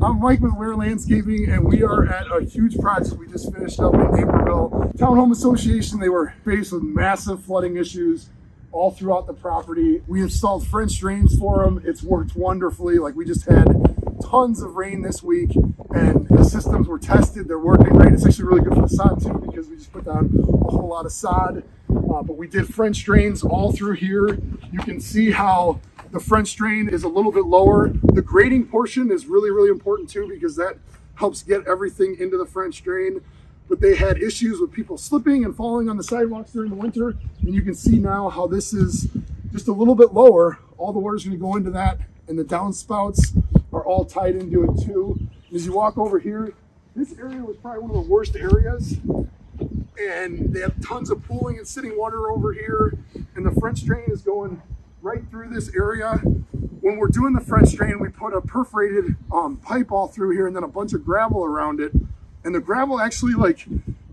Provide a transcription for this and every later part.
I'm Mike with Ware Landscaping, and we are at a huge project we just finished up in Naperville. Townhome Association, they were faced with massive flooding issues all throughout the property. We installed French drains for them. It's worked wonderfully. Like, we just had tons of rain this week, and the systems were tested. They're working great. It's actually really good for the sod too, because we just put down a whole lot of sod. But we did French drains all through here. You can see how the French drain is a little bit lower. The grading portion is really, really important too, because that helps get everything into the French drain. But they had issues with people slipping and falling on the sidewalks during the winter. And you can see now how this is just a little bit lower. All the water's gonna go into that, and the downspouts are all tied into it too. As you walk over here, this area was probably one of the worst areas. And they have tons of pooling and sitting water over here. And the French drain is going right through this area. When we're doing the French drain, we put a perforated pipe all through here and then a bunch of gravel around it. And the gravel actually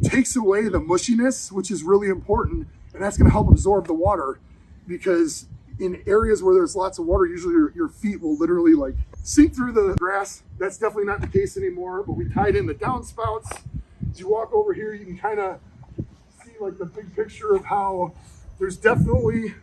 takes away the mushiness, which is really important. And that's gonna help absorb the water, because in areas where there's lots of water, usually your feet will literally sink through the grass. That's definitely not the case anymore, but we tied in the downspouts. As you walk over here, you can kind of see the big picture of how there's definitely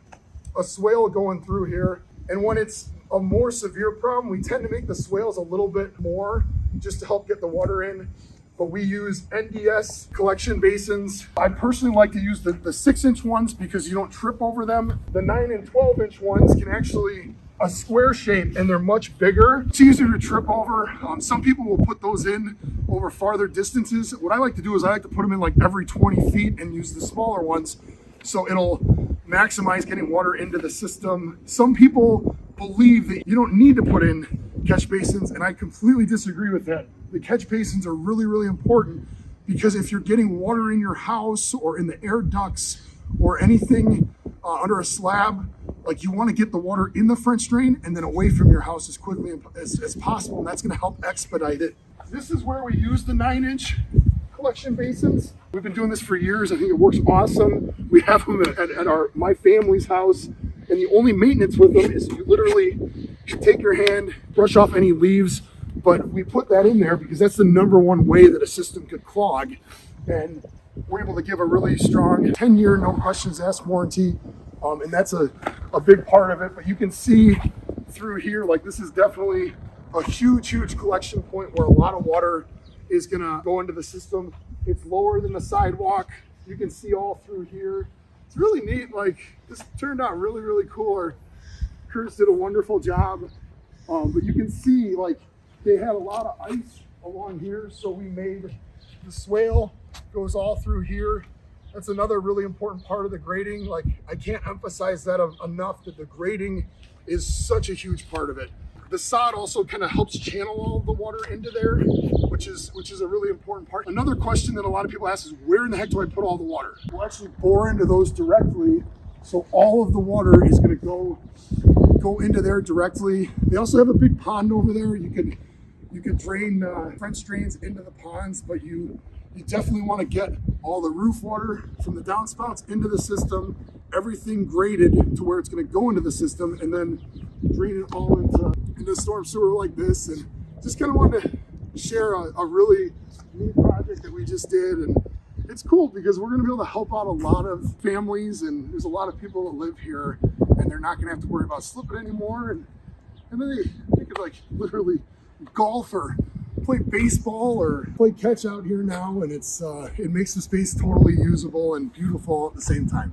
a swale going through here. And when it's a more severe problem, we tend to make the swales a little bit more just to help get the water in. But we use NDS collection basins. I personally like to use the 6-inch ones because you don't trip over them. The 9 and 12-inch ones can actually a square shape, and they're much bigger. It's easier to trip over. Some people will put those in over farther distances. What I like to do is I like to put them in every 20 feet and use the smaller ones, so it'll maximize getting water into the system. Some people believe that you don't need to put in catch basins, and I completely disagree with that. The catch basins are really, really important, because if you're getting water in your house or in the air ducts or anything under a slab, you want to get the water in the French drain and then away from your house as quickly as possible, and that's going to help expedite it. This is where we use the 9-inch collection basins. We've been doing this for years. I think it works awesome. We have them at my family's house, and the only maintenance with them is you literally take your hand, brush off any leaves, but we put that in there because that's the #1 way that a system could clog. And we're able to give a really strong 10-year no questions asked warranty. And that's a big part of it. But you can see through here, this is definitely a huge, huge collection point where a lot of water is gonna go into the system. It's lower than the sidewalk. You can see all through here. It's really neat. This turned out really, really cool. Our crews did a wonderful job. But you can see, they had a lot of ice along here, so we made the swale goes all through here. That's another really important part of the grading. I can't emphasize that enough, that the grading is such a huge part of it. The sod also kind of helps channel all of the water into there, which is a really important part. Another question that a lot of people ask is, where in the heck do I put all the water? We'll actually bore into those directly, so all of the water is going to go into there directly. They also have a big pond over there. You could drain French drains into the ponds, but you definitely want to get all the roof water from the downspouts into the system, everything graded to where it's going to go into the system, and then drain it all into storm sewer like this. And just kind of wanted to share a really neat project that we just did. And it's cool because we're going to be able to help out a lot of families, and there's a lot of people that live here, and they're not going to have to worry about slipping anymore. And then they could literally golf or play baseball or play catch out here now, and it makes the space totally usable and beautiful at the same time.